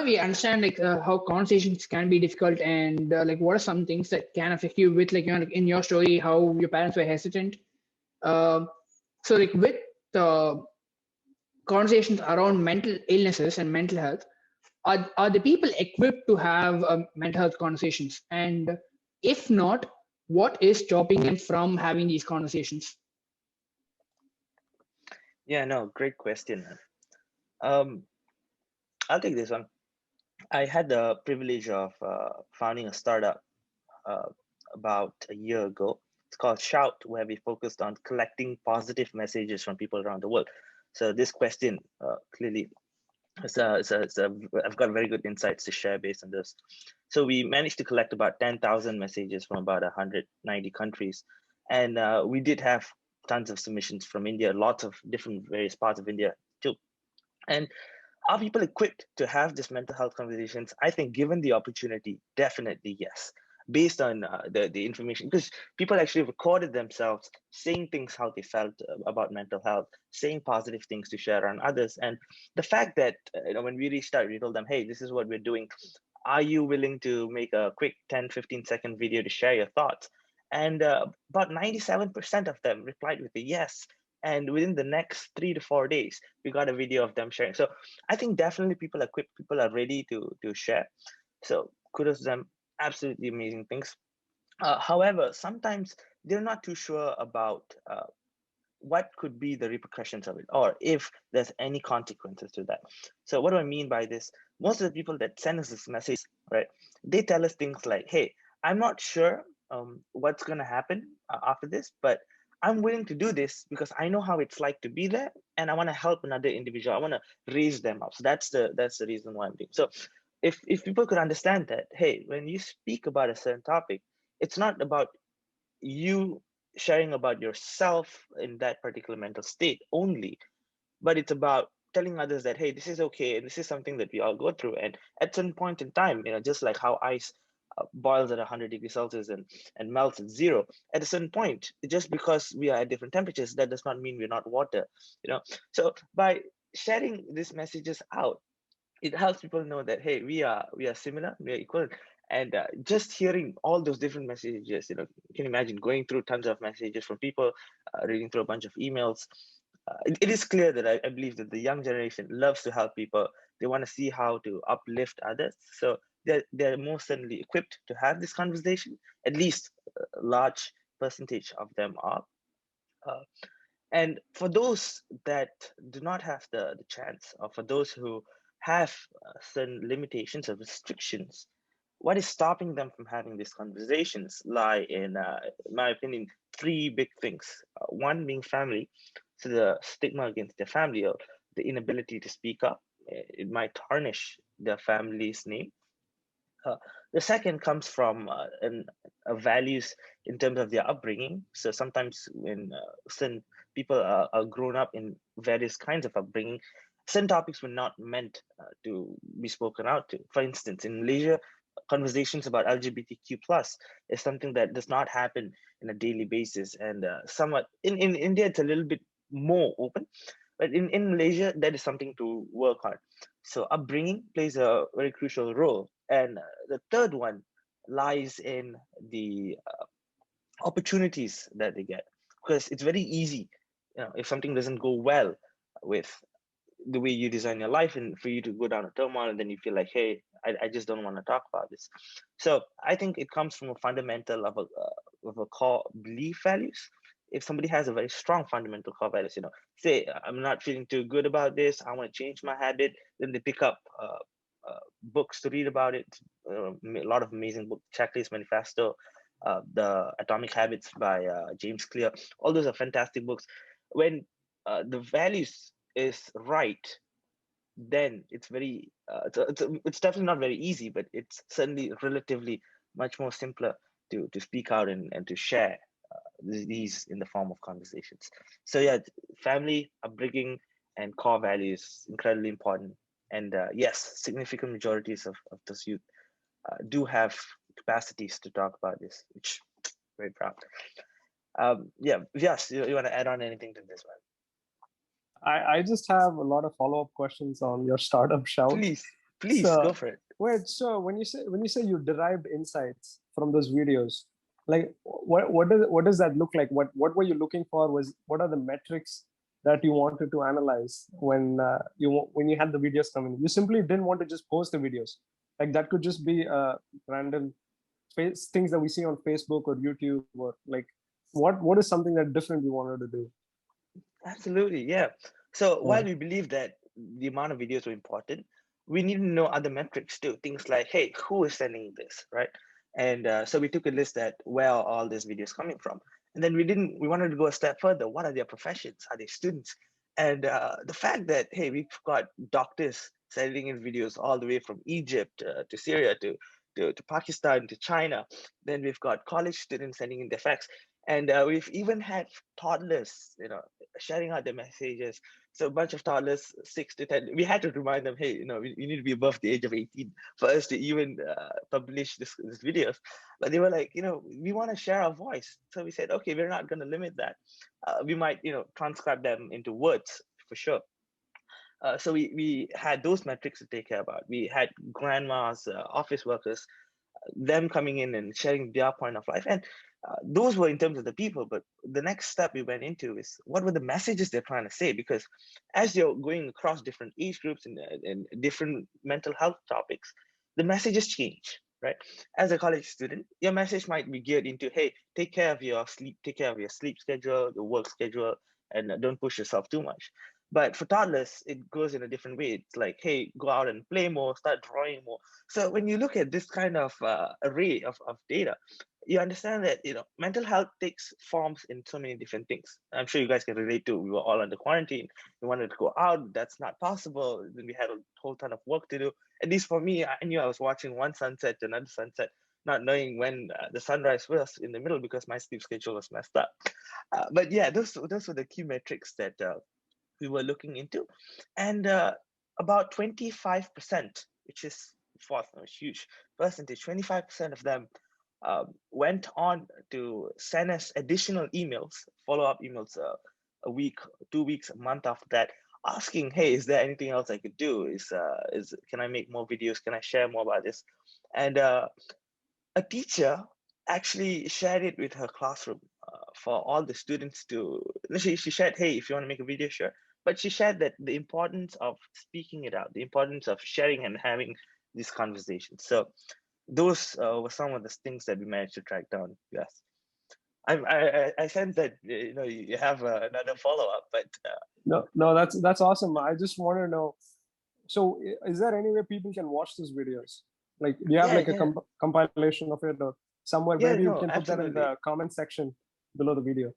that we understand how conversations can be difficult, and like what are some things that can affect you with like in your story how your parents were hesitant. So like with conversations around mental illnesses and mental health, are the people equipped to have mental health conversations? And if not, what is stopping them from having these conversations? Yeah, no, great question, man. I'll take this one. I had the privilege of founding a startup about a year ago. It's called Shout, where we focused on collecting positive messages from people around the world. So this question clearly, I've got very good insights to share based on this. So we managed to collect about 10,000 messages from about 190 countries. And we did have tons of submissions from India, lots of different various parts of India too. And are people equipped to have this mental health conversations? I think given the opportunity, definitely yes. Based on the information, because people actually recorded themselves saying things how they felt about mental health, saying positive things to share on others. And the fact that when we reached out, we told them, hey, this is what we're doing. Are you willing to make a quick 10-15-second video to share your thoughts? And about 97% of them replied with a yes. And within the next 3 to 4 days, we got a video of them sharing. So I think definitely people are equipped, people are ready to share. So kudos to them, absolutely amazing things. However, sometimes they're not too sure about what could be the repercussions of it, or if there's any consequences to that. So what do I mean by this? Most of the people that send us this message, right, they tell us things like, hey, I'm not sure what's going to happen after this, but I'm willing to do this because I know how it's like to be there, and I want to help another individual. I want to raise them up. So that's the reason why I'm doing. So if people could understand that, hey, when you speak about a certain topic, it's not about you sharing about yourself in that particular mental state only, but it's about telling others that, hey, this is okay, and this is something that we all go through. And at some point in time, just like how ice boils at 100 degrees Celsius and melts at zero, at a certain point, just because we are at different temperatures, that does not mean we're not water. So by sharing these messages out, it helps people know that, hey, we are similar, we are equal. And just hearing all those different messages, you can imagine going through tons of messages from people, reading through a bunch of emails. It is clear that I believe that the young generation loves to help people. They want to see how to uplift others. So they're most certainly equipped to have this conversation. At least a large percentage of them are. And for those that do not have the chance, or for those who have certain limitations or restrictions, what is stopping them from having these conversations lie in my opinion, three big things. One being family. So the stigma against their family, or the inability to speak up, it might tarnish their family's name. The second comes from values in terms of their upbringing. So sometimes when certain people are grown up in various kinds of upbringing, certain topics were not meant to be spoken out to. For instance, in Malaysia, conversations about LGBTQ plus is something that does not happen in a daily basis. And somewhat in India, it's a little bit more open. But in Malaysia, that is something to work on. So upbringing plays a very crucial role. And the third one lies in the opportunities that they get, because it's very easy, if something doesn't go well with the way you design your life, and for you to go down a turmoil, and then you feel like, hey, I just don't want to talk about this. So I think it comes from a fundamental of a core belief values. If somebody has a very strong fundamental core values, say I'm not feeling too good about this, I want to change my habit, then they pick up books to read about it. A lot of amazing book, Checklist Manifesto, the Atomic Habits by James Clear. All those are fantastic books. When the values is right, then it's very it's definitely not very easy, but it's certainly relatively much more simpler to speak out and to share these in the form of conversations. So yeah, family, upbringing, and core values incredibly important. And yes, significant majorities of those youth do have capacities to talk about this, which very proud. Yeah, Vyas, you want to add on anything to this one? I just have a lot of follow-up questions on your startup Shout. Please. Please go for it. Wait, so when you say you derived insights from those videos, like what does that look like? What were you looking for? What are the metrics that you wanted to analyze when you had the videos coming? You simply didn't want to just post the videos. Like that could just be random things that we see on Facebook or YouTube, or like what is something that different you wanted to do? Absolutely, yeah. So while we believe that the amount of videos were important, we need to know other metrics too. Things like, hey, who is sending this, right? And so we took a list at where are all these videos coming from. And then we wanted to go a step further. What are their professions? Are they students? And the fact that, hey, we've got doctors sending in videos all the way from Egypt to Syria to Pakistan to China. Then we've got college students sending in their facts. And we've even had toddlers, sharing out their messages. So a bunch of toddlers, 6 to 10, we had to remind them, hey, you need to be above the age of 18 for us to even publish this videos. But they were like, we want to share our voice. So we said, okay, we're not going to limit that. We might, transcribe them into words for sure. So we had those metrics to take care about. We had grandmas, office workers, them coming in and sharing their point of life. And those were in terms of the people, but the next step we went into is what were the messages they're trying to say? Because as you're going across different age groups and different mental health topics, the messages change, right? As a college student, your message might be geared into, hey, take care of your sleep, take care of your sleep schedule, your work schedule, and don't push yourself too much. But for toddlers, it goes in a different way. It's like, hey, go out and play more, start drawing more. So when you look at this kind of array of data, you understand that mental health takes forms in so many different things. I'm sure you guys can relate to. We were all under quarantine. We wanted to go out. That's not possible. Then we had a whole ton of work to do. At least for me, I knew I was watching one sunset to another sunset, not knowing when the sunrise was in the middle because my sleep schedule was messed up. But yeah, those were the key metrics that we were looking into, and about 25%, which is a huge percentage, 25% of them went on to send us additional emails, follow-up emails, a week, 2 weeks, a month after that, asking, hey, is there anything else I could do? Can I make more videos? Can I share more about this? And a teacher actually shared it with her classroom for all the students to. She shared, hey, if you want to make a video, sure. But she shared that the importance of speaking it out, the importance of sharing and having these conversations. So those were some of the things that we managed to track down. Yes, I sense that you have another follow up, but no, that's awesome. I just want to know. So, is there any way people can watch these videos? Like, do you have a compilation of it, or somewhere? Maybe you can put that in the comment section below the video.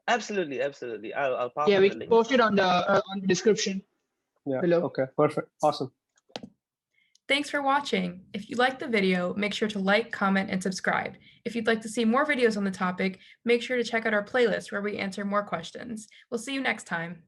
Absolutely. I'll pass. Yeah, we can post it on the description. Yeah. Below. Okay. Perfect. Awesome. Thanks for watching. If you liked the video, make sure to like, comment, and subscribe. If you'd like to see more videos on the topic, make sure to check out our playlist where we answer more questions. We'll see you next time.